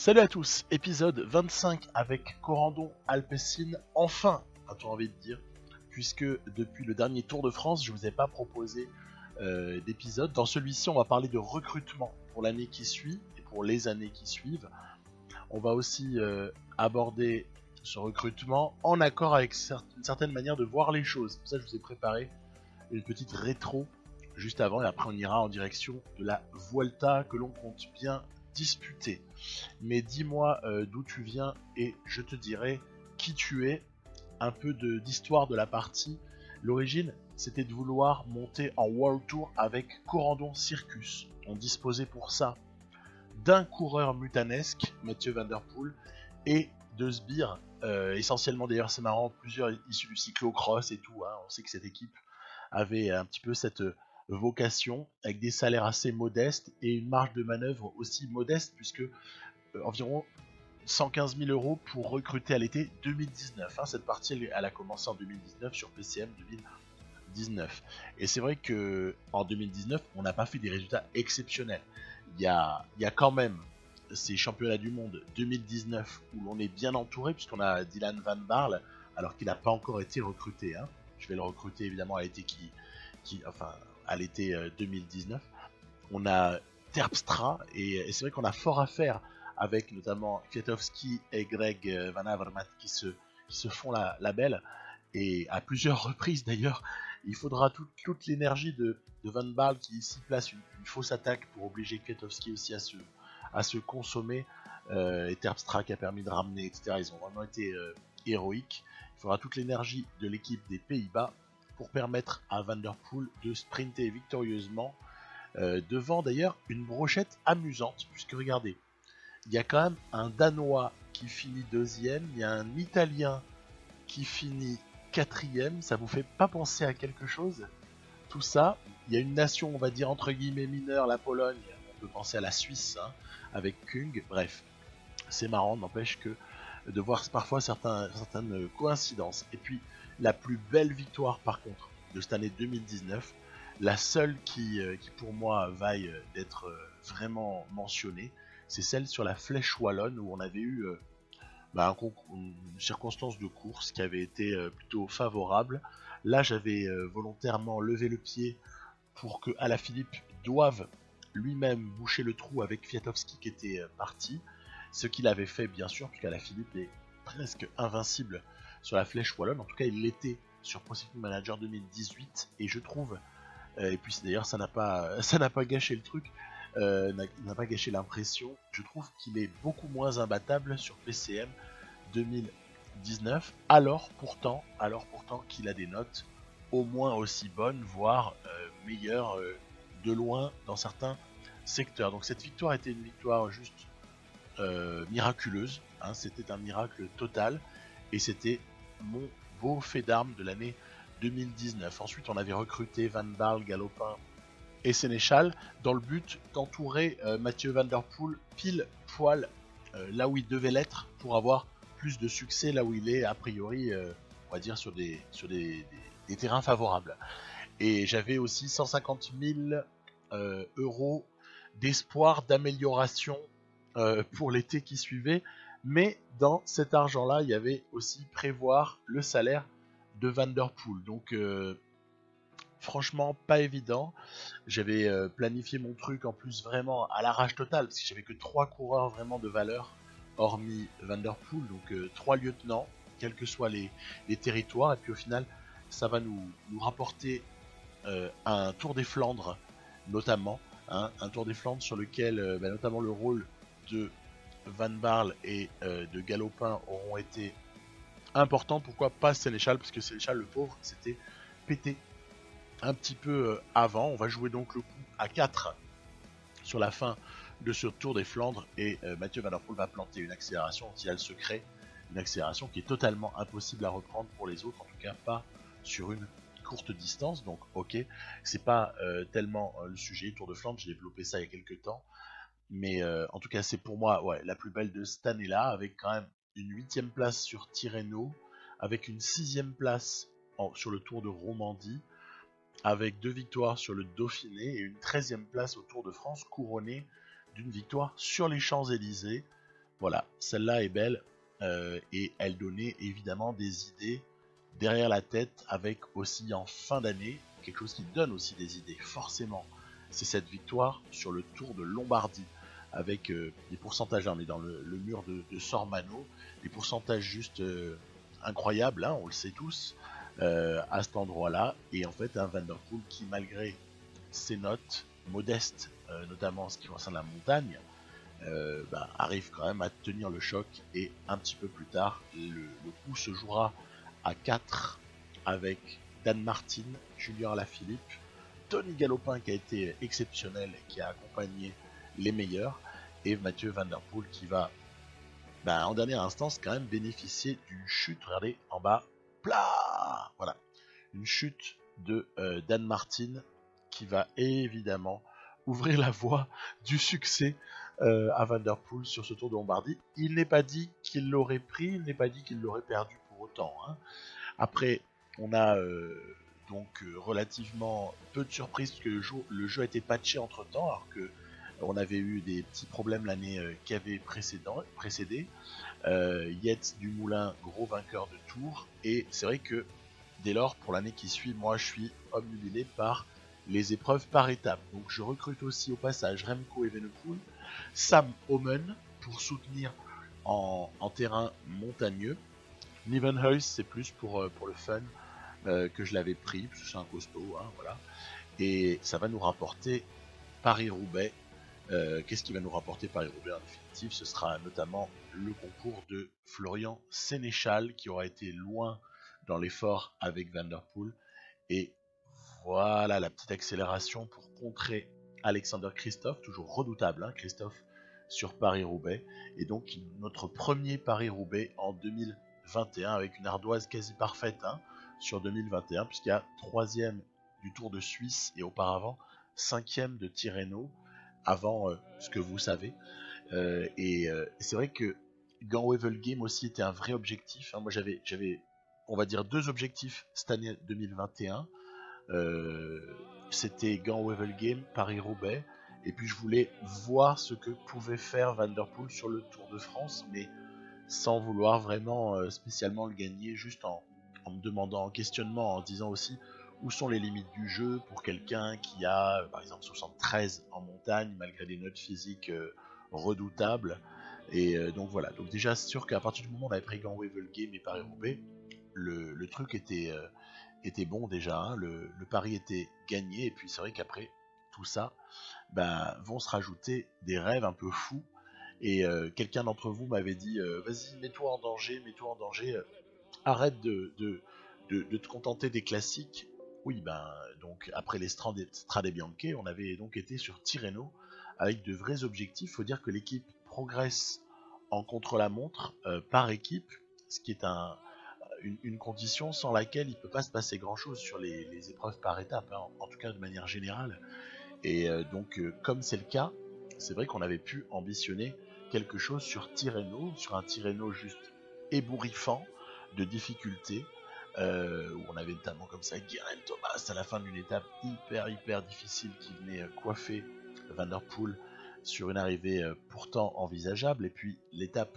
Salut à tous, épisode 25 avec Corendon Alpecin, enfin, a-t-on envie de dire, puisque depuis le dernier Tour de France, je ne vous ai pas proposé d'épisode. Dans celui-ci, on va parler de recrutement pour l'année qui suit et pour les années qui suivent. On va aussi aborder ce recrutement en accord avec une certaine manière de voir les choses. Pour ça, je vous ai préparé une petite rétro juste avant et après on ira en direction de la Vuelta que l'on compte bien disputer. Mais dis-moi d'où tu viens et je te dirai qui tu es, un peu d'histoire de la partie. L'origine, c'était de vouloir monter en World Tour avec Corendon Circus. On disposait pour ça d'un coureur mutanesque, Mathieu Van Der Poel, et de sbires, essentiellement d'ailleurs c'est marrant, plusieurs issus du cyclocross et tout, hein. On sait que cette équipe avait un petit peu cette vocation, avec des salaires assez modestes et une marge de manœuvre aussi modeste, puisque environ 115 000 € pour recruter à l'été 2019. Hein. Cette partie, elle a commencé en 2019 sur PCM 2019. Et c'est vrai que en 2019, on n'a pas fait des résultats exceptionnels. Il y a quand même ces championnats du monde 2019 où l'on est bien entouré, puisqu'on a Dylan Van Baarle, alors qu'il n'a pas encore été recruté. Hein. Je vais le recruter évidemment à l'été à l'été 2019. On a Terpstra et c'est vrai qu'on a fort à faire avec notamment Kwiatkowski et Greg Van Avermaet qui se font la belle, et à plusieurs reprises d'ailleurs. Il faudra toute l'énergie de Van Baarle qui ici place une fausse attaque pour obliger Kwiatkowski aussi à se consommer, et Terpstra qui a permis de ramener, etc. Ils ont vraiment été héroïques. Il faudra toute l'énergie de l'équipe des Pays-Bas pour permettre à Van Der Poel de sprinter victorieusement, devant d'ailleurs une brochette amusante, puisque regardez, il y a quand même un Danois qui finit deuxième, il y a un Italien qui finit quatrième. Ça vous fait pas penser à quelque chose, tout ça? Il y a une nation, on va dire entre guillemets mineure, la Pologne, on peut penser à la Suisse, hein, avec Kung. Bref, c'est marrant, n'empêche que de voir parfois certaines coïncidences. Et puis la plus belle victoire par contre de cette année 2019, la seule qui pour moi vaille d'être vraiment mentionnée, c'est celle sur la Flèche Wallonne, où on avait eu une circonstance de course qui avait été plutôt favorable. Là, j'avais volontairement levé le pied pour que Alaphilippe doive lui-même boucher le trou avec Kwiatkowski qui était parti, ce qu'il avait fait bien sûr, puisque Alaphilippe est presque invincible sur la Flèche Wallonne. En tout cas, il l'était sur Pro Cycling Manager 2018, et je trouve, et puis d'ailleurs ça n'a pas gâché le truc, n'a pas gâché l'impression, je trouve qu'il est beaucoup moins imbattable sur PCM 2019, alors pourtant qu'il a des notes au moins aussi bonnes, voire meilleures de loin dans certains secteurs. Donc cette victoire était une victoire juste miraculeuse, hein. C'était un miracle total, et c'était mon beau fait d'armes de l'année 2019. Ensuite, on avait recruté Van Baarle, Galopin et Sénéchal dans le but d'entourer Mathieu Van Der Poel pile poil là où il devait l'être pour avoir plus de succès là où il est a priori, on va dire sur des terrains favorables. Et j'avais aussi 150 000 € d'espoir d'amélioration pour l'été qui suivait, mais dans cet argent-là, il y avait aussi prévoir le salaire de Van Der Poel. Donc franchement, pas évident. J'avais planifié mon truc en plus vraiment à l'arrache totale, parce que j'avais que 3 coureurs vraiment de valeur, hormis Van Der Poel, donc 3 lieutenants, quels que soient les territoires, et puis au final, ça va nous rapporter un Tour des Flandres, notamment, hein, un Tour des Flandres sur lequel notamment le rôle de Van Baarle et de Galopin auront été importants. Pourquoi pas Sénéchal? Parce que Sénéchal, le pauvre, s'était pété un petit peu avant. On va jouer donc le coup à 4 sur la fin de ce Tour des Flandres, et Mathieu Van Der Poel va planter une accélération dont il a le secret, une accélération qui est totalement impossible à reprendre pour les autres, en tout cas pas sur une courte distance. Donc ok, c'est pas tellement le sujet Tour de Flandre, j'ai développé ça il y a quelques temps, mais en tout cas c'est pour moi la plus belle de cette année là, avec quand même une 8ème place sur Tirreno, avec une 6ème place sur le Tour de Romandie, avec 2 victoires sur le Dauphiné et une 13ème place au Tour de France, couronnée d'une victoire sur les Champs-Élysées. Voilà, celle-là est belle et elle donnait évidemment des idées derrière la tête, avec aussi en fin d'année quelque chose qui donne aussi des idées, forcément. C'est cette victoire sur le Tour de Lombardie, avec des pourcentages, on est dans le mur de Sormano, des pourcentages juste incroyables, hein, on le sait tous, à cet endroit-là, et en fait un Van Der Poel qui, malgré ses notes modestes, notamment en ce qui concerne la montagne, arrive quand même à tenir le choc, et un petit peu plus tard, le coup se jouera à 4 avec Dan Martin, Julien Alaphilippe, Tony Galopin qui a été exceptionnel et qui a accompagné les meilleurs, et Mathieu Van Der Poel qui va, en dernière instance, quand même bénéficier d'une chute. Regardez en bas, plat, voilà, une chute de Dan Martin qui va évidemment ouvrir la voie du succès à Van Der Poel sur ce Tour de Lombardie. Il n'est pas dit qu'il l'aurait pris, il n'est pas dit qu'il l'aurait perdu pour autant, hein. Après, on a relativement peu de surprises, parce que le jeu a été patché entre temps, alors que on avait eu des petits problèmes l'année qui avait précédé. Yates du Moulin, gros vainqueur de Tour, et c'est vrai que dès lors, pour l'année qui suit, moi je suis obnubilé par les épreuves par étapes. Donc je recrute aussi au passage Remco Evenepoel, Sam Oomen pour soutenir en terrain montagneux. Nieuwenhuis, c'est plus pour le fun que je l'avais pris, parce que c'est un costaud, hein, voilà. Et ça va nous rapporter Paris-Roubaix. Qu'est-ce qui va nous rapporter Paris-Roubaix en définitive? Ce sera notamment le concours de Florian Sénéchal, qui aura été loin dans l'effort avec Van Der Poel. Et voilà la petite accélération pour contrer Alexander Kristoff, toujours redoutable, hein, Kristoff, sur Paris-Roubaix. Et donc notre premier Paris-Roubaix en 2021, avec une ardoise quasi parfaite, hein, sur 2021, puisqu'il y a 3e du Tour de Suisse et auparavant 5e de Tirreno, avant ce que vous savez. Et c'est vrai que Gand-Wevelgem aussi était un vrai objectif, hein. Moi j'avais, on va dire, 2 objectifs cette année 2021. C'était Gand-Wevelgem, Paris-Roubaix, et puis je voulais voir ce que pouvait faire Van Der Poel sur le Tour de France, mais sans vouloir vraiment spécialement le gagner, juste en me demandant, en questionnement, en disant aussi où sont les limites du jeu pour quelqu'un qui a par exemple 73 en montagne malgré des notes physiques redoutables. Et donc voilà, donc déjà c'est sûr qu'à partir du moment où on avait pris Gand-Wevelgem et Paris-Roubaix, le truc était bon déjà, hein, le pari était gagné, et puis c'est vrai qu'après tout ça, vont se rajouter des rêves un peu fous. Et quelqu'un d'entre vous m'avait dit vas-y, mets-toi en danger, arrête de te contenter des classiques. Oui, donc après les Strade Bianche, on avait donc été sur Tirreno avec de vrais objectifs. Faut dire que l'équipe progresse en contre-la-montre par équipe, ce qui est une condition sans laquelle il ne peut pas se passer grand-chose sur les épreuves par étapes, hein, en tout cas de manière générale. Et donc, comme c'est le cas, c'est vrai qu'on avait pu ambitionner quelque chose sur Tirreno, sur un Tirreno juste ébouriffant de difficultés, où on avait notamment comme ça Geraint Thomas à la fin d'une étape hyper difficile qui venait coiffer Van Der Poel sur une arrivée pourtant envisageable. Et puis l'étape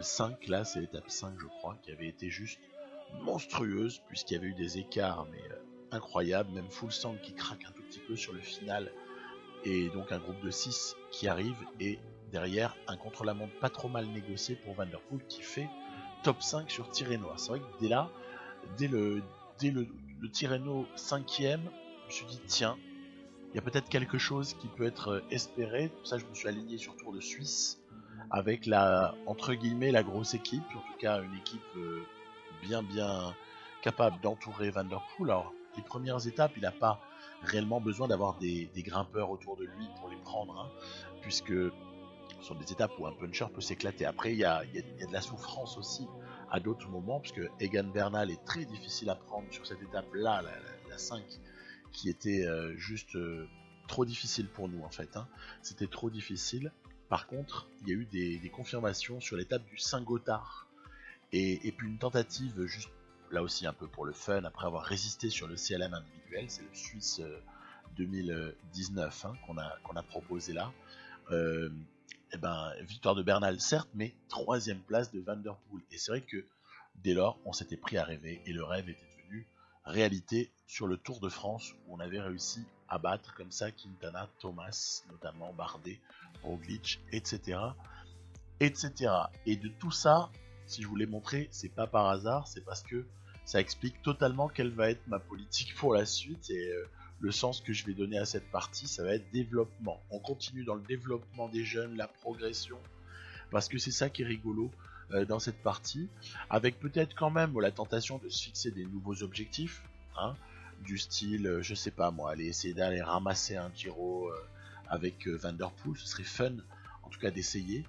5, là c'est l'étape 5 je crois, qui avait été juste monstrueuse, puisqu'il y avait eu des écarts mais incroyables, même Fuglsang qui craque un tout petit peu sur le final, et donc un groupe de 6 qui arrive, et derrière un contre-la-montre pas trop mal négocié pour Van Der Poel qui fait top 5 sur Tirreno. C'est vrai que dès le Tirreno 5ème, je me suis dit tiens, il y a peut-être quelque chose qui peut être espéré. Pour ça je me suis aligné sur Tour de Suisse avec la, entre guillemets, la grosse équipe, en tout cas une équipe bien capable d'entourer Van Der Poel. Alors les premières étapes, il n'a pas réellement besoin d'avoir des grimpeurs autour de lui pour les prendre, hein, puisque ce sont des étapes où un puncher peut s'éclater. Après il y a de la souffrance aussi à d'autres moments, puisque Egan Bernal est très difficile à prendre sur cette étape là, la 5, qui était juste trop difficile pour nous en fait, hein. C'était trop difficile. Par contre, il y a eu des confirmations sur l'étape du Saint-Gothard, et puis une tentative juste là aussi un peu pour le fun, après avoir résisté sur le CLM individuel. C'est le Suisse 2019, hein, qu'on a proposé là. eh ben, victoire de Bernal, certes, mais 3ème place de Van Der Poel. Et c'est vrai que dès lors, on s'était pris à rêver et le rêve était devenu réalité sur le Tour de France où on avait réussi à battre comme ça Quintana, Thomas, notamment Bardet, Roglic, etc. etc. Et de tout ça, si je vous l'ai montré, c'est pas par hasard, c'est parce que ça explique totalement quelle va être ma politique pour la suite et le sens que je vais donner à cette partie, ça va être développement. On continue dans le développement des jeunes, la progression, parce que c'est ça qui est rigolo dans cette partie, avec peut-être quand même la tentation de se fixer des nouveaux objectifs, hein, du style, je sais pas moi, aller essayer d'aller ramasser un Giro avec Van Der Poel, ce serait fun, en tout cas d'essayer.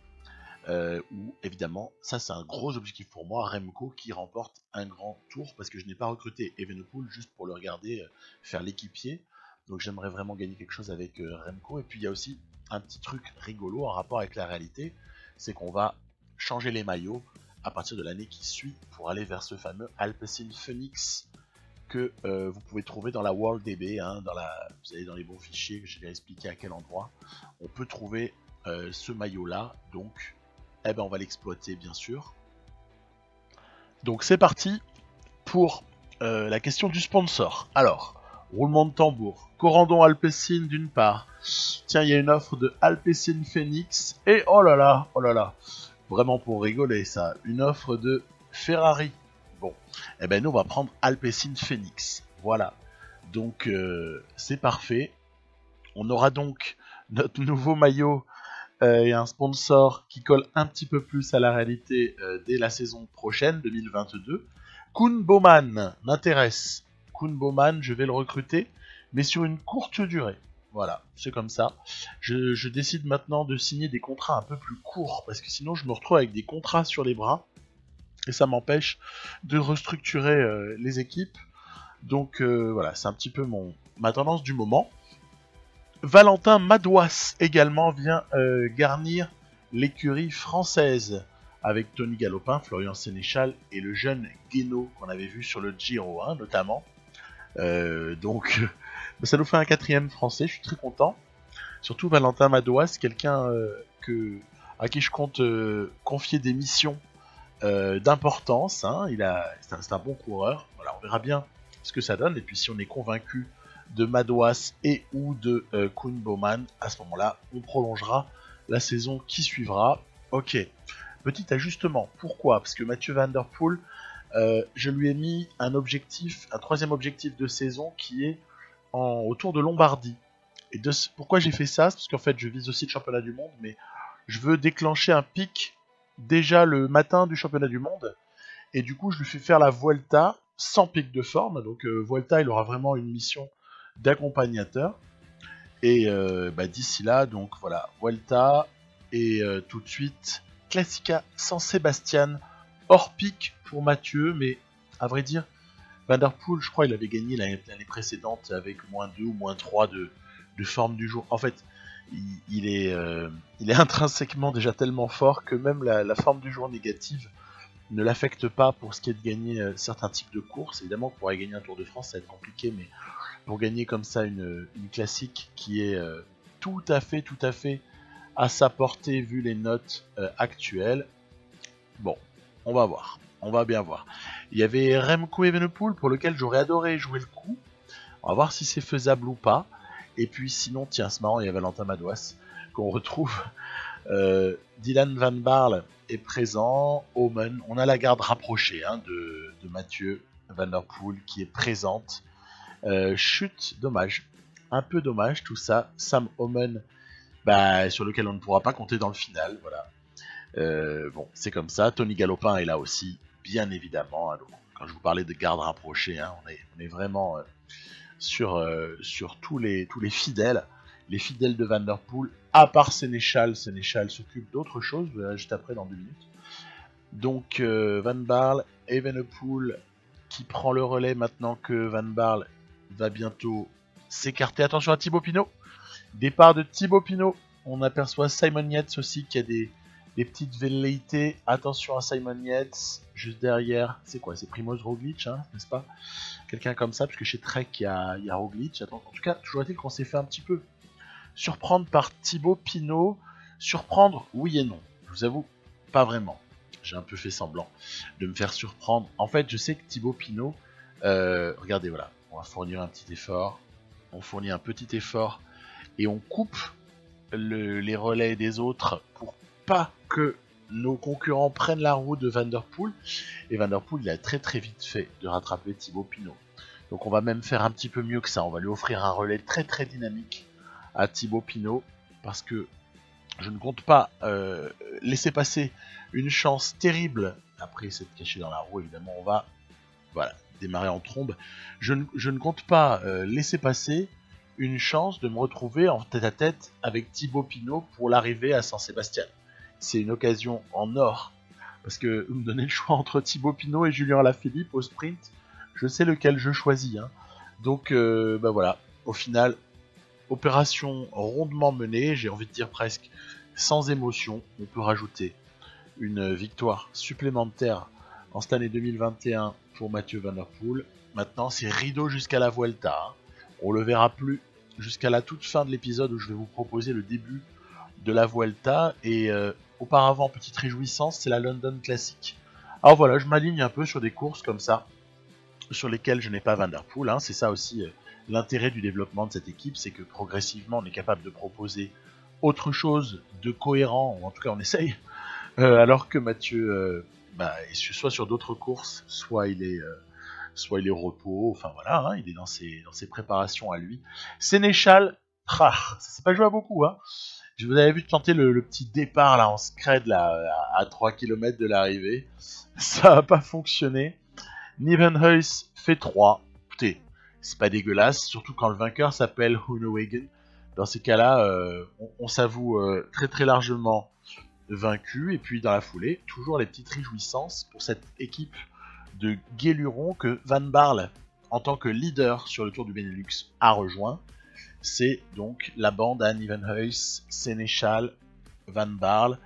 Où évidemment, ça c'est un gros objectif pour moi, Remco qui remporte un grand tour, parce que je n'ai pas recruté Evenepoel juste pour le regarder faire l'équipier, donc j'aimerais vraiment gagner quelque chose avec Remco. Et puis il y a aussi un petit truc rigolo en rapport avec la réalité, c'est qu'on va changer les maillots à partir de l'année qui suit pour aller vers ce fameux Alpecin Phoenix que vous pouvez trouver dans la World DB, hein, vous allez dans les bons fichiers, je vais expliquer à quel endroit on peut trouver ce maillot là, donc eh ben on va l'exploiter bien sûr. Donc c'est parti pour la question du sponsor. Alors, roulement de tambour. Corendon Alpecin d'une part. Tiens, il y a une offre de Alpecin Phoenix. Et oh là là, vraiment pour rigoler ça, une offre de Ferrari. Bon, eh ben nous on va prendre Alpecin Phoenix. Voilà. Donc c'est parfait. On aura donc notre nouveau maillot et un sponsor qui colle un petit peu plus à la réalité dès la saison prochaine, 2022. Koen Bouwman m'intéresse. Koen Bouwman, je vais le recruter, mais sur une courte durée. Voilà, c'est comme ça. Je décide maintenant de signer des contrats un peu plus courts, parce que sinon je me retrouve avec des contrats sur les bras, et ça m'empêche de restructurer les équipes. Donc voilà, c'est un petit peu ma tendance du moment. Valentin Madouas également vient garnir l'écurie française avec Tony Galopin, Florian Sénéchal et le jeune Guénaud qu'on avait vu sur le Giro notamment. Donc ça nous fait un 4ème français, je suis très content. Surtout Valentin Madouas, quelqu'un à qui je compte confier des missions d'importance. Hein. C'est un bon coureur. Voilà, on verra bien ce que ça donne. Et puis si on est convaincu de Madouas et ou de Koen Bouwman, à ce moment-là, on prolongera la saison qui suivra. Ok, petit ajustement. Pourquoi ? Parce que Mathieu Van Der Poel, je lui ai mis un 3ème objectif de saison qui est autour de Lombardie. Et pourquoi j'ai fait ça ? C'est parce qu'en fait, je vise aussi le championnat du monde, mais je veux déclencher un pic déjà le matin du championnat du monde. Et du coup, je lui fais faire la Vuelta sans pic de forme. Donc, Vuelta, il aura vraiment une mission d'accompagnateur. Et d'ici là, donc voilà, Vuelta et tout de suite Classica San Sebastian hors pic pour Mathieu, mais à vrai dire, Van Der Poel, je crois, il avait gagné l'année précédente avec -2 ou -3 de forme du jour. En fait, il est intrinsèquement déjà tellement fort que même la forme du jour négative ne l'affecte pas pour ce qui est de gagner certains types de courses. Évidemment, pour gagner un Tour de France, ça va être compliqué, mais pour gagner comme ça une classique qui est tout à fait à sa portée vu les notes actuelles. Bon, on va voir, on va bien voir. Il y avait Remco Evenepoel pour lequel j'aurais adoré jouer le coup. On va voir si c'est faisable ou pas. Et puis sinon, tiens, c'est marrant, il y a Valentin Madouas qu'on retrouve. Dylan Van Baarle est présent. Oomen, on a la garde rapprochée de Mathieu Van Der Poel qui est présente. Chute, dommage. Un peu dommage tout ça. Sam Oomen, sur lequel on ne pourra pas compter dans le final. Voilà. Bon, c'est comme ça. Tony Galopin est là aussi, bien évidemment. Alors, quand je vous parlais de garde rapprochée, on est vraiment sur tous les fidèles. Les fidèles de Van Der Poel, à part Sénéchal. Sénéchal s'occupe d'autre chose, juste après dans 2 minutes. Donc Van Baarle, Evenepoel qui prend le relais maintenant que Van Baarle va bientôt s'écarter. Attention à Thibaut Pinot. Départ de Thibaut Pinot. On aperçoit Simon Yates aussi qui a des petites velléités. Attention à Simon Yates. Juste derrière, c'est quoi ? C'est Primož Roglic, n'est-ce pas ? Quelqu'un comme ça, parce que chez Trek, il y a Roglic. En tout cas, toujours est-il qu'on s'est fait un petit peu surprendre par Thibaut Pinot. Surprendre, oui et non. Je vous avoue, pas vraiment. J'ai un peu fait semblant de me faire surprendre. En fait, je sais que Thibaut Pinot, regardez, voilà, on va fournir un petit effort. On fournit un petit effort et on coupe les relais des autres pour pas que nos concurrents prennent la roue de Van Der Poel. Et Van Der Poel, il a très très vite fait de rattraper Thibaut Pinot. Donc on va même faire un petit peu mieux que ça. On va lui offrir un relais très très dynamique à Thibaut Pinot parce que je ne compte pas laisser passer une chance terrible. Après s'être caché dans la roue, évidemment, on va démarrer en trombe. Je ne compte pas laisser passer une chance de me retrouver en tête-à-tête avec Thibaut Pinot pour l'arrivée à Saint-Sébastien. C'est une occasion en or. Parce que vous me donnez le choix entre Thibaut Pinot et Julien Alaphilippe au sprint, je sais lequel je choisis. Hein. Donc voilà, au final, opération rondement menée, j'ai envie de dire presque sans émotion. On peut rajouter une victoire supplémentaire en cette année 2021 pour Mathieu Van Der Poel. Maintenant, c'est rideau jusqu'à la Vuelta. Hein. On le verra plus jusqu'à la toute fin de l'épisode où je vais vous proposer le début de la Vuelta. Et auparavant, petite réjouissance, c'est la London Classic. Alors voilà, je m'aligne un peu sur des courses comme ça, sur lesquelles je n'ai pas Van Der Poel. Hein. C'est ça aussi l'intérêt du développement de cette équipe, c'est que progressivement, on est capable de proposer autre chose de cohérent, ou en tout cas on essaye, alors que Mathieu, soit sur d'autres courses, soit il est au repos, enfin voilà, hein, il est dans ses préparations à lui. Sénéchal, ça s'est pas joué à beaucoup, hein. Je vous avais vu tenter le petit départ là en scred là, à 3 km de l'arrivée, ça n'a pas fonctionné. Nieuwenhuis fait 3, écoutez, c'est pas dégueulasse, surtout quand le vainqueur s'appelle Groenewegen. Dans ces cas-là, on s'avoue très très largement vaincu, et puis dans la foulée, toujours les petites réjouissances pour cette équipe de Guéluron que Van Barle, en tant que leader sur le Tour du Benelux, a rejoint. C'est donc la bande à Nieuwenhuis, Sénéchal, Van Barle.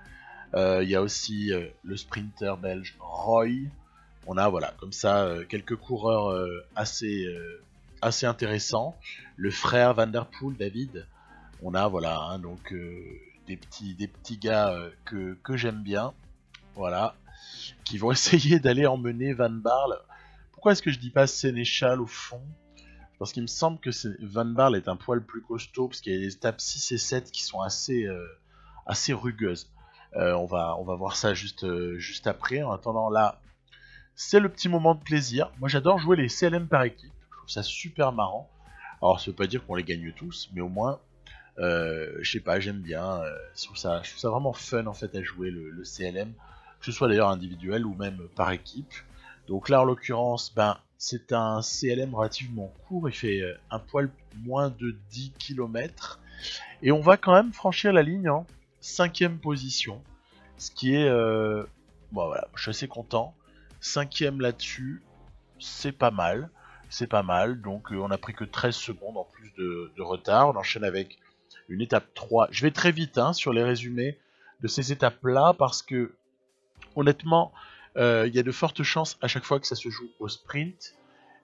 Il y a aussi le sprinter belge Roy. On a comme ça quelques coureurs assez intéressants. Le frère Van Der Poel, David. On a donc des petits gars que j'aime bien. Voilà. Qui vont essayer d'aller emmener Van Barle. Pourquoi est-ce que je dis pas Sénéchal au fond? Parce qu'il me semble que Van Barle est un poil plus costaud, parce qu'il y a les étapes 6 et 7 qui sont assez rugueuses. On va voir ça juste après. En attendant, là, c'est le petit moment de plaisir. Moi, j'adore jouer les CLM par équipe. Je trouve ça super marrant. Alors, ça veut pas dire qu'on les gagne tous, mais au moins, je sais pas, j'aime bien. Je trouve ça vraiment fun, en fait, à jouer le CLM. Que ce soit d'ailleurs individuel ou même par équipe. Donc là, en l'occurrence, c'est un CLM relativement court, il fait un poil moins de 10 km. Et on va quand même franchir la ligne en 5ème position. Ce qui est... je suis assez content. 5ème là-dessus, c'est pas mal. C'est pas mal, donc on a pris que 13 secondes en plus de retard. On enchaîne avec une étape 3. Je vais très vite sur les résumés de ces étapes-là, parce que honnêtement, il y a de fortes chances à chaque fois que ça se joue au sprint.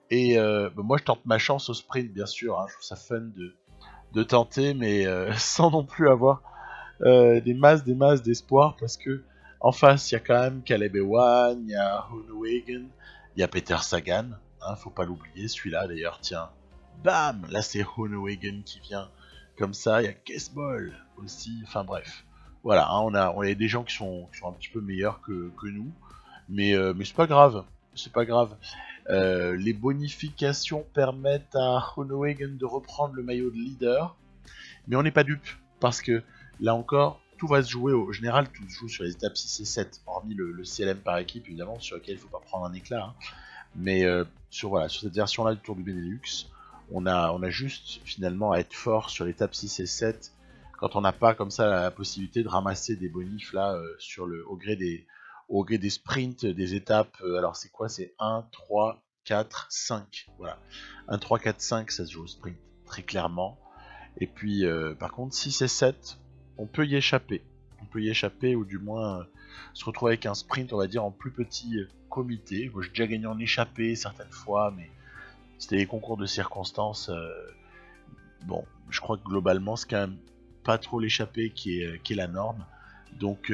Et moi, je tente ma chance au sprint, bien sûr. Hein, je trouve ça fun de tenter, mais sans non plus avoir des masses d'espoir. Parce que en face, il y a quand même Caleb Ewan, il y a Groenewegen, il y a Peter Sagan. Hein, faut pas l'oublier, celui-là d'ailleurs. Tiens, bam, là c'est Groenewegen qui vient comme ça. Il y a Kesbol aussi. Enfin bref. Voilà, hein, on a des gens qui sont un petit peu meilleurs que nous, mais c'est pas grave, les bonifications permettent à Groenewegen de reprendre le maillot de leader, mais on n'est pas dupe, parce que là encore, tout va se jouer, au général, tout se joue sur les étapes 6 et 7, hormis le CLM par équipe, évidemment, sur lequel il ne faut pas prendre un éclat, hein. Mais sur cette version-là du Tour du Benelux, on a juste finalement à être fort sur l'étape 6 et 7, quand on n'a pas comme ça la possibilité de ramasser des bonifs là au gré des sprints, des étapes. Alors c'est quoi? C'est 1, 3, 4, 5. Voilà. 1, 3, 4, 5, ça se joue au sprint, très clairement. Et puis par contre 6 et 7, on peut y échapper. Ou du moins se retrouver avec un sprint, on va dire, en plus petit comité. Moi j'ai déjà gagné en échappée certaines fois, mais c'était des concours de circonstances. Bon, je crois que globalement c'est quand même pas trop l'échapper qui est la norme. Donc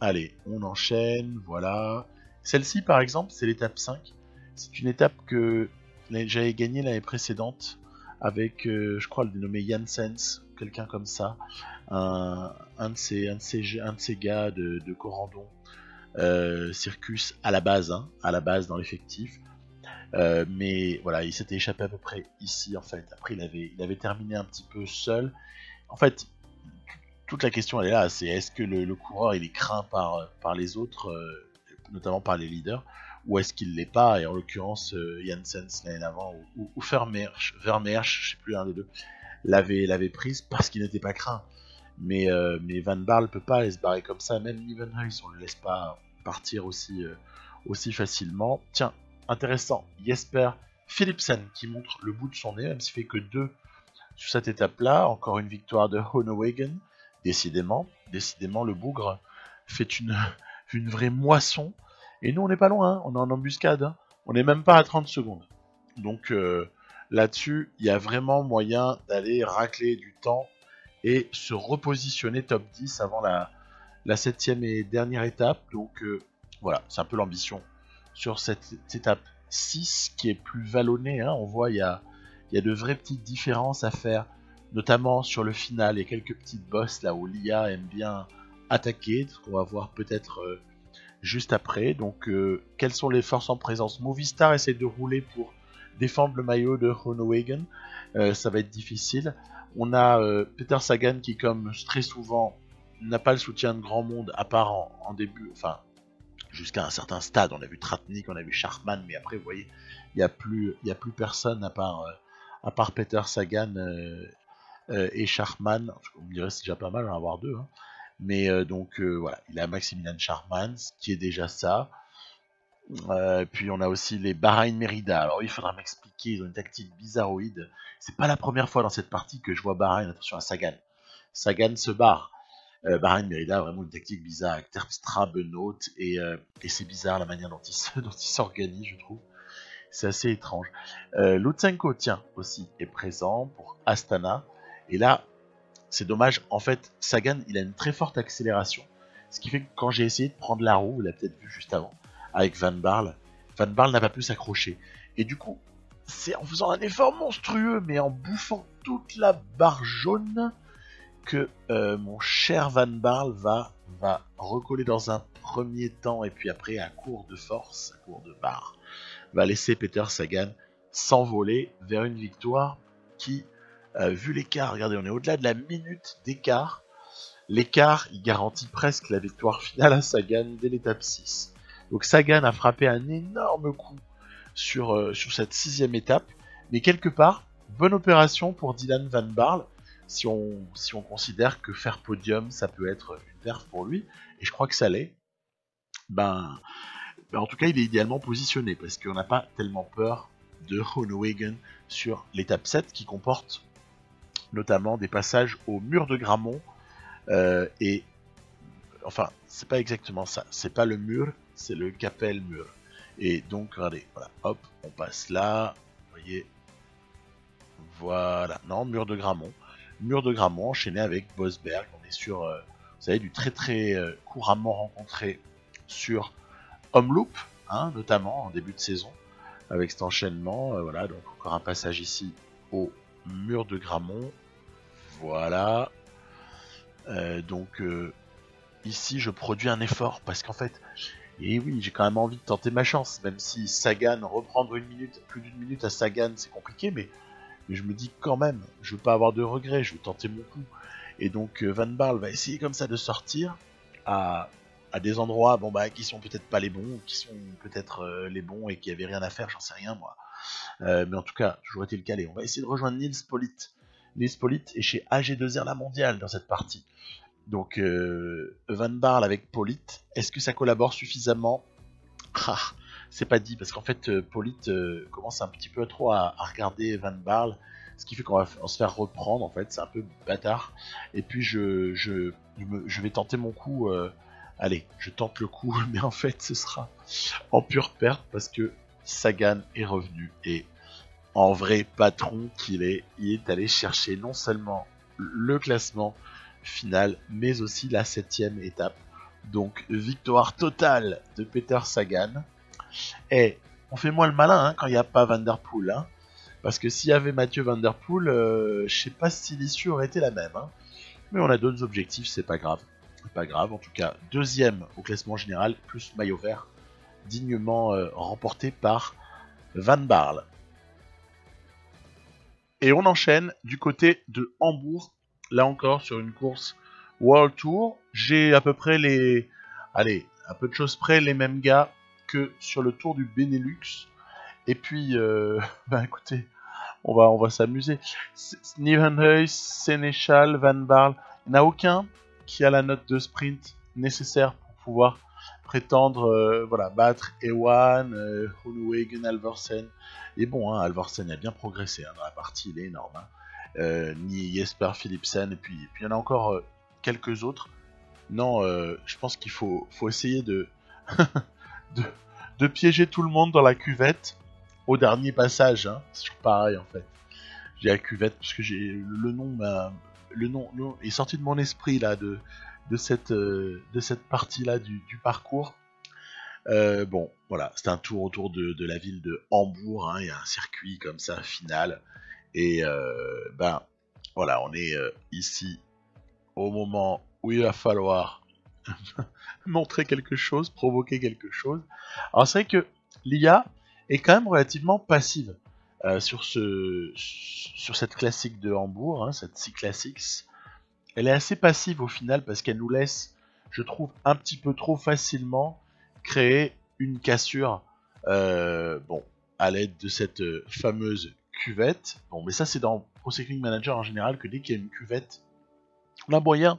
allez, on enchaîne, voilà. Celle-ci par exemple, c'est l'étape 5. C'est une étape que j'avais gagnée l'année précédente avec, je crois, le dénommé Janssens, quelqu'un comme ça, un de ces gars de Corandon, Circus à la base dans l'effectif. Mais voilà, il s'était échappé à peu près ici en fait. Après, il avait terminé un petit peu seul. En fait, toute la question elle est là, c'est est-ce que le coureur il est craint par les autres, notamment par les leaders, ou est-ce qu'il l'est pas? Et en l'occurrence, Janssens l'année d'avant ou Vermeersch, je sais plus un des deux, l'avait prise parce qu'il n'était pas craint. Mais Van Baarle peut pas aller se barrer comme ça, même Nieuwenhuis on le laisse pas partir aussi facilement. Tiens, intéressant, Jesper Philipsen qui montre le bout de son nez, même s'il fait que 2 sur cette étape-là. Encore une victoire de Groenewegen. Décidément, le bougre fait une vraie moisson. Et nous, on n'est pas loin, hein. On est en embuscade. Hein. On n'est même pas à 30 secondes. Donc là-dessus, il y a vraiment moyen d'aller racler du temps et se repositionner top 10 avant la 7ème et dernière étape. Donc voilà, c'est un peu l'ambition sur cette étape 6 qui est plus vallonnée. Hein. On voit il y a de vraies petites différences à faire, notamment sur le final. Il y a quelques petites bosses là où l'IA aime bien attaquer, ce qu'on va voir peut-être juste après. Donc quelles sont les forces en présence? Movistar essaie de rouler pour défendre le maillot de Groenewegen. Ça va être difficile. On a Peter Sagan qui, comme très souvent, n'a pas le soutien de grand monde, à part en début, enfin jusqu'à un certain stade. On a vu Tratnik, on a vu Schachmann, mais après vous voyez, il y a plus personne à part Peter Sagan et Schachmann. On me dirait c'est déjà pas mal d'en avoir 2, hein. Mais donc voilà, il a Maximilian Schachmann, ce qui est déjà ça. Puis on a aussi les Bahreïn-Merida. Alors il faudra m'expliquer, ils ont une tactique bizarroïde. C'est pas la première fois dans cette partie que je vois Bahreïn, attention à Sagan. Sagan se barre. Bahreïn-Merida a vraiment une tactique bizarre avec Terpstra, Benoît, et c'est bizarre la manière dont il s'organise, je trouve. C'est assez étrange. Lutsenko, tiens, aussi est présent pour Astana. Et là, c'est dommage. En fait, Sagan, il a une très forte accélération. Ce qui fait que quand j'ai essayé de prendre la roue, vous l'avez peut-être vu juste avant, avec Van Baarle n'a pas pu s'accrocher. Et du coup, c'est en faisant un effort monstrueux, mais en bouffant toute la barre jaune, que mon cher Van Baarle va recoller dans un premier temps, et puis après, à court de force, à court de barre, va laisser Peter Sagan s'envoler vers une victoire qui, vu l'écart, regardez, on est au-delà de la minute d'écart. L'écart, il garantit presque la victoire finale à Sagan dès l'étape 6. Donc Sagan a frappé un énorme coup sur cette 6ème étape, mais quelque part, bonne opération pour Dylan Van Baarle, si on considère que faire podium, ça peut être une perf pour lui, et je crois que ça l'est. En tout cas, il est idéalement positionné, parce qu'on n'a pas tellement peur de Groenewegen sur l'étape 7, qui comporte notamment des passages au mur de Grammont, et enfin, c'est pas exactement ça, c'est pas le mur, c'est le Capel mur. Et donc, regardez, voilà, hop, on passe là, vous voyez, voilà, non, mur de Grammont enchaîné avec Bosberg. On est sur, vous savez, du très très couramment rencontré sur Omloop, hein, notamment en début de saison, avec cet enchaînement. Voilà, donc encore un passage ici au mur de Grammont. Voilà. Donc ici, je produis un effort parce qu'en fait, et oui, j'ai quand même envie de tenter ma chance, même si Sagan, reprendre plus d'une minute à Sagan, c'est compliqué, mais je me dis quand même, je veux pas avoir de regrets, je veux tenter mon coup. Et donc Van Baarle va essayer comme ça de sortir à des endroits qui sont peut-être pas les bons, ou qui sont peut-être les bons et qui avaient rien à faire, j'en sais rien moi. Mais en tout cas, j'aurais été le calé. On va essayer de rejoindre Nils Politt. Nils Politt est chez AG2R La Mondiale dans cette partie. Donc Van Baarle avec Politt, est-ce que ça collabore suffisamment? C'est pas dit, parce qu'en fait Politt commence un petit peu trop à regarder Van Baarle, ce qui fait qu'on va se faire reprendre, en fait, c'est un peu bâtard. Et puis je vais tenter mon coup, allez, je tente le coup, mais en fait ce sera en pure perte, parce que Sagan est revenu, et en vrai patron qu'il est, il est allé chercher non seulement le classement, finale, mais aussi la 7ème étape. Donc victoire totale de Peter Sagan. Et on fait moins le malin quand il n'y a pas Van Der Poel. Hein, parce que s'il y avait Mathieu Van Der Poel, je sais pas si l'issue aurait été la même. Hein. Mais on a d'autres objectifs, c'est pas grave. Pas grave, en tout cas, 2ème au classement général, plus maillot vert, dignement remporté par Van Baarle. Et on enchaîne du côté de Hambourg, là encore sur une course World Tour. J'ai à peu près à peu de choses près, les mêmes gars que sur le Tour du Benelux. Et puis, écoutez, on va s'amuser. Nieuwenhuis, Sénéchal, Van Baarle, il n'y en a aucun qui a la note de sprint nécessaire pour pouvoir prétendre battre Ewan, Groenewegen, Alversen. Et bon, hein, Alversen a bien progressé dans la partie, il est énorme. Hein. Ni Jesper Philipsen, et puis il y en a encore quelques autres. Non, je pense qu'il faut essayer de, de piéger tout le monde dans la cuvette au dernier passage. Hein. C'est toujours pareil en fait. J'ai la cuvette parce que j'ai le nom est sorti de mon esprit là de cette partie là du parcours. Bon, voilà, c'est un tour autour de la ville de Hambourg. Hein. Il y a un circuit comme ça final. Et voilà, on est ici au moment où il va falloir montrer quelque chose, provoquer quelque chose. Alors c'est vrai que l'IA est quand même relativement passive sur cette classique de Hambourg, hein, cette C-Classics. Elle est assez passive au final parce qu'elle nous laisse, je trouve, un petit peu trop facilement créer une cassure à l'aide de cette fameuse cuvette. Bon, mais ça c'est dans Pro Cycling Manager en général que dès qu'il y a une cuvette, on a moyen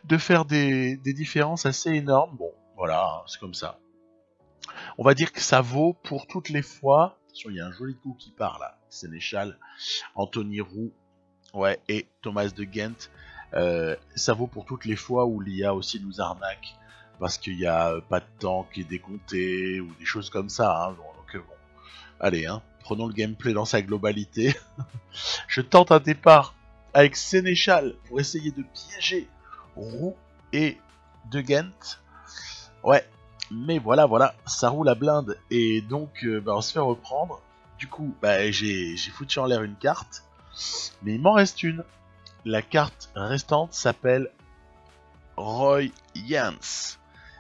de faire des différences assez énormes. Bon, voilà, c'est comme ça. On va dire que ça vaut pour toutes les fois. Attention, il y a un joli coup qui part là. Sénéchal, Anthony Roux, ouais, et Thomas de Ghent. Ça vaut pour toutes les fois où l'IA aussi nous arnaque parce qu'il n'y a pas de temps qui est décompté ou des choses comme ça. Hein. Donc bon, allez, hein, prenons le gameplay dans sa globalité. Je tente un départ avec Sénéchal pour essayer de piéger Roux et de Ghent. Ouais, mais voilà, ça roule à blinde et donc on se fait reprendre. Du coup, j'ai foutu en l'air une carte, mais il m'en reste une. La carte restante s'appelle Roy Jans,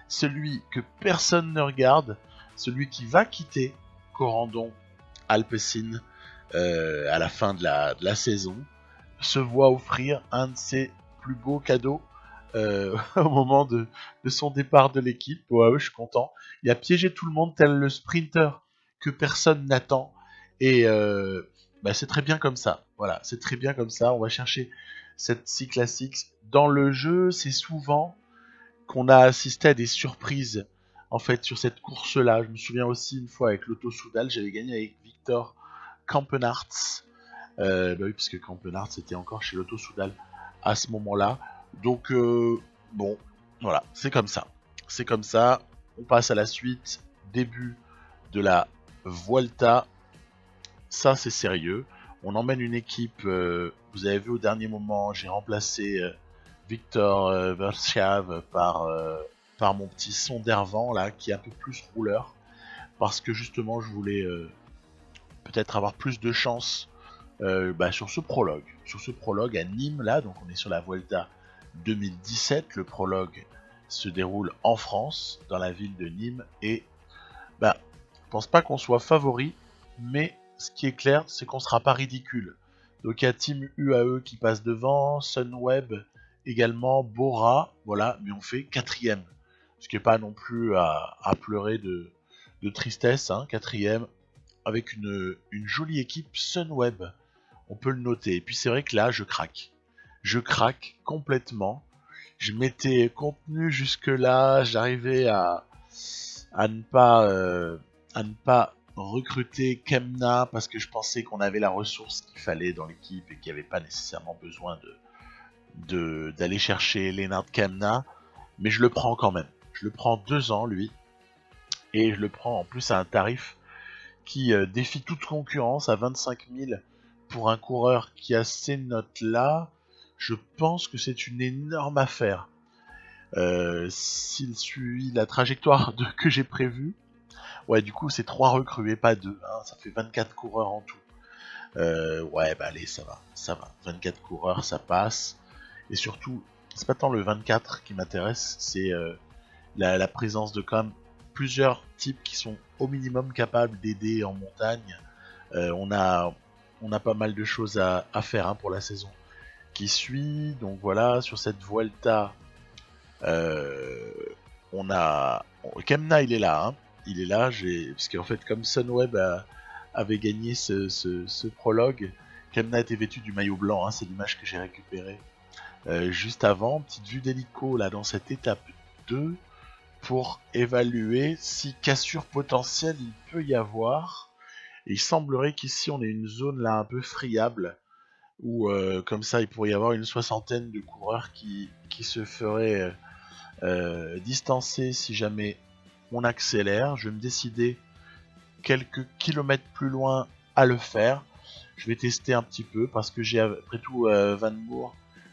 celui que personne ne regarde, celui qui va quitter Corendon Alpecin à la fin de la saison, se voit offrir un de ses plus beaux cadeaux au moment de son départ de l'équipe. Ouais, je suis content. Il a piégé tout le monde tel le sprinter que personne n'attend. Et c'est très bien comme ça. Voilà, c'est très bien comme ça. On va chercher cette C-Classics. Dans le jeu, c'est souvent qu'on a assisté à des surprises. En fait, sur cette course-là, je me souviens aussi une fois avec Lotto Soudal, j'avais gagné avec Victor Kampenarts. Oui, parce que Kampenarts était encore chez Lotto Soudal à ce moment-là. Donc, bon, voilà, c'est comme ça. C'est comme ça. On passe à la suite. Début de la Vuelta. Ça, c'est sérieux. On emmène une équipe. Vous avez vu au dernier moment, j'ai remplacé Victor Verschav par mon petit Sondervan là, qui est un peu plus rouleur, parce que justement, je voulais peut-être avoir plus de chance sur ce prologue à Nîmes là. Donc, on est sur la Vuelta 2017. Le prologue se déroule en France, dans la ville de Nîmes, et je pense pas qu'on soit favori, mais ce qui est clair, c'est qu'on sera pas ridicule. Donc il y a Team UAE qui passe devant, Sunweb également, Bora, voilà, mais on fait 4ème. Ce qui n'est pas non plus à pleurer de tristesse, hein, 4ème, avec une jolie équipe Sunweb, on peut le noter. Et puis c'est vrai que là, je craque complètement. Je m'étais contenu jusque là, j'arrivais à ne pas recruter Kemna parce que je pensais qu'on avait la ressource qu'il fallait dans l'équipe et qu'il n'y avait pas nécessairement besoin d'aller chercher Lennart Kemna, mais je le prends quand même. Je le prends 2 ans lui, et je le prends en plus à un tarif qui défie toute concurrence, à 25 000 pour un coureur qui a ces notes là. je pense que c'est une énorme affaire. S'il suit la trajectoire que j'ai prévue, ouais, du coup, c'est 3 recrues et pas 2, hein, ça fait 24 coureurs en tout. Ouais, bah allez, ça va. 24 coureurs, ça passe. Et surtout, c'est pas tant le 24 qui m'intéresse, c'est la présence de quand même plusieurs types qui sont au minimum capables d'aider en montagne. On a pas mal de choses à faire, hein, pour la saison qui suit. Donc voilà, sur cette Vuelta, on a Kemna, il est là, hein. Il est là, parce qu'en fait, comme Sunweb avait gagné ce prologue, Kemna était vêtu du maillot blanc, hein, c'est l'image que j'ai récupérée juste avant. Petite vue d'hélico là dans cette étape 2 pour évaluer si cassure potentielle il peut y avoir. Et il semblerait qu'ici on ait une zone là un peu friable où comme ça il pourrait y avoir une 60aine de coureurs qui se feraient distancer si jamais on accélère. Je vais me décider quelques kilomètres plus loin à le faire. Je vais tester un petit peu parce que j'ai après tout Van Moer,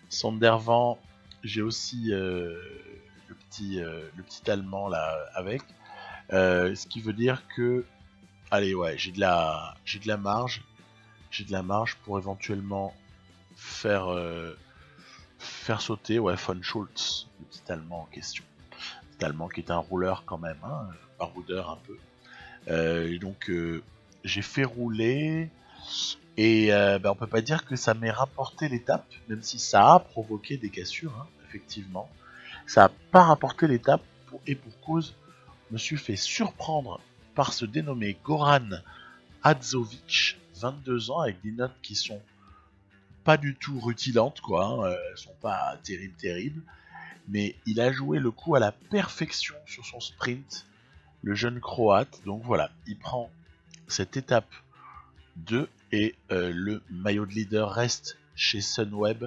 Sondervan, j'ai aussi le petit allemand là avec. Ce qui veut dire que allez, ouais, j'ai de la marge. J'ai de la marge pour éventuellement faire sauter Von Schultz, le petit allemand en question. Le petit allemand qui est un rouleur quand même, hein, baroudeur un peu. Et donc j'ai fait rouler et on peut pas dire que ça m'ait rapporté l'étape, même si ça a provoqué des cassures, hein, effectivement. Ça a pas rapporté l'étape et pour cause, je me suis fait surprendre par ce dénommé Goran Hadzovic, 22 ans, avec des notes qui sont pas du tout rutilantes, quoi, hein, elles sont pas terribles, mais il a joué le coup à la perfection sur son sprint, le jeune croate. Donc voilà, il prend cette étape 2 et le maillot de leader reste chez Sunweb.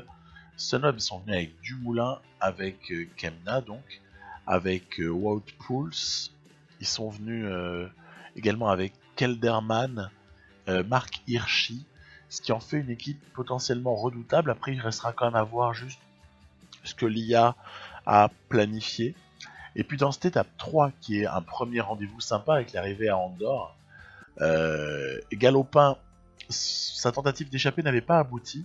Sunweb, ils sont venus avec Dumoulin, avec Kemna, donc avec Wout Poels. Ils sont venus également avec Kelderman, Mark Hirschi, ce qui en fait une équipe potentiellement redoutable. Après, il restera quand même à voir juste ce que l'IA a planifié. Et puis dans cette étape 3, qui est un premier rendez-vous sympa avec l'arrivée à Andorre, Galopin, sa tentative d'échapper n'avait pas abouti.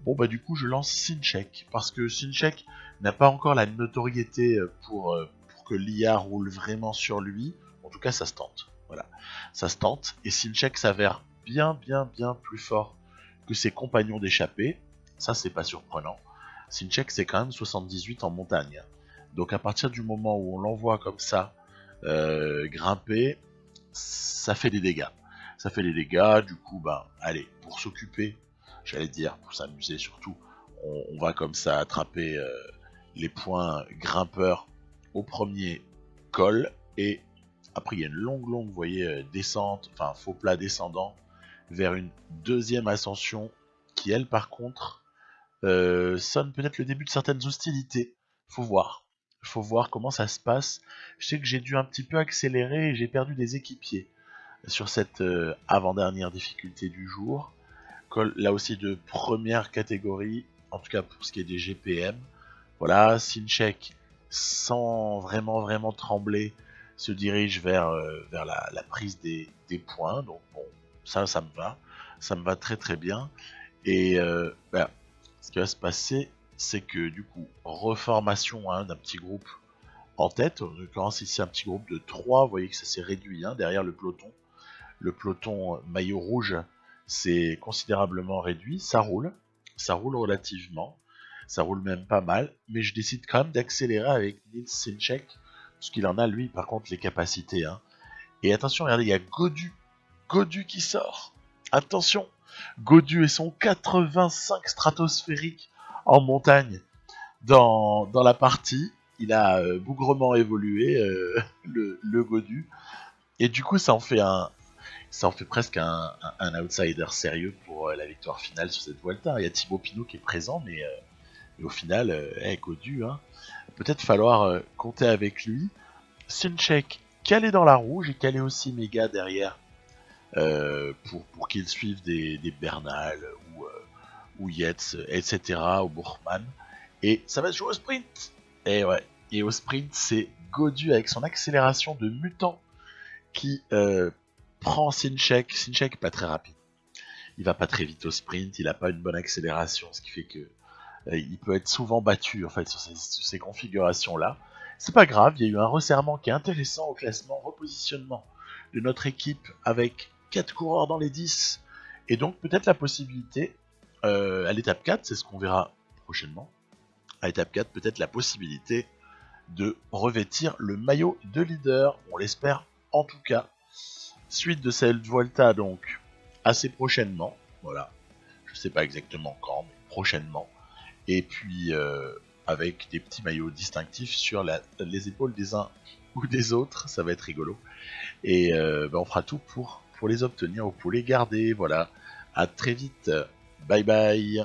Bon bah du coup je lance Sinchek, parce que Sinchek n'a pas encore la notoriété pour que l'IA roule vraiment sur lui. En tout cas ça se tente, voilà, ça se tente, et Sinchek s'avère bien plus fort que ses compagnons d'échappée. Ça c'est pas surprenant. Sinchek c'est quand même 78 en montagne, donc à partir du moment où on l'envoie comme ça grimper, ça fait des dégâts. Ça fait des dégâts, du coup, allez, pour s'occuper, j'allais dire, pour s'amuser surtout, on va comme ça attraper les points grimpeurs au premier col, et après il y a une longue, vous voyez, descente, enfin faux plat descendant, vers une deuxième ascension, qui elle, par contre, sonne peut-être le début de certaines hostilités. Faut voir comment ça se passe. Je sais que j'ai dû un petit peu accélérer et j'ai perdu des équipiers sur cette avant-dernière difficulté du jour. Là aussi de première catégorie, en tout cas pour ce qui est des GPM. Voilà, Sinchek, sans vraiment trembler, se dirige vers la prise des points. Donc bon, ça me va. Ça me va très bien. Et ce qui va se passer, c'est que du coup, reformation, hein, d'un petit groupe en tête. En l'occurrence ici un petit groupe de 3, vous voyez que ça s'est réduit, hein, derrière le peloton. Le peloton maillot rouge s'est considérablement réduit. Ça roule relativement, ça roule même pas mal, mais je décide quand même d'accélérer avec Nils Sinchek, parce qu'il en a lui par contre les capacités, hein. Et attention, regardez, il y a Gaudu qui sort. Attention, Gaudu et son 85 stratosphérique en montagne dans la partie. Il a bougrement évolué, le Gaudu, et du coup ça en fait presque un outsider sérieux pour la victoire finale sur cette Vuelta. Il y a Thibaut Pinot qui est présent, mais au final, Gaudu, hein, peut-être falloir compter avec lui. Sinchek calé dans la rouge et calé aussi Méga derrière, pour qu'ils suivent des Bernal ou Yates, etc. ou Bourman. Et ça va se jouer au sprint. Et ouais. Et au sprint, c'est Gaudu avec son accélération de mutant qui prend Sinchek. Sinchek pas très rapide. Il va pas très vite au sprint, il a pas une bonne accélération, ce qui fait que il peut être souvent battu en fait sur ces configurations-là. C'est pas grave, il y a eu un resserrement qui est intéressant au classement, repositionnement de notre équipe avec 4 coureurs dans les 10, et donc peut-être la possibilité, à l'étape 4, c'est ce qu'on verra prochainement, à l'étape 4, peut-être la possibilité de revêtir le maillot de leader, on l'espère en tout cas. Suite de cette Vuelta donc assez prochainement, voilà, je sais pas exactement quand, mais prochainement, et puis avec des petits maillots distinctifs sur les épaules des uns ou des autres, ça va être rigolo, et on fera tout pour les obtenir ou pour les garder, voilà, à très vite, bye bye.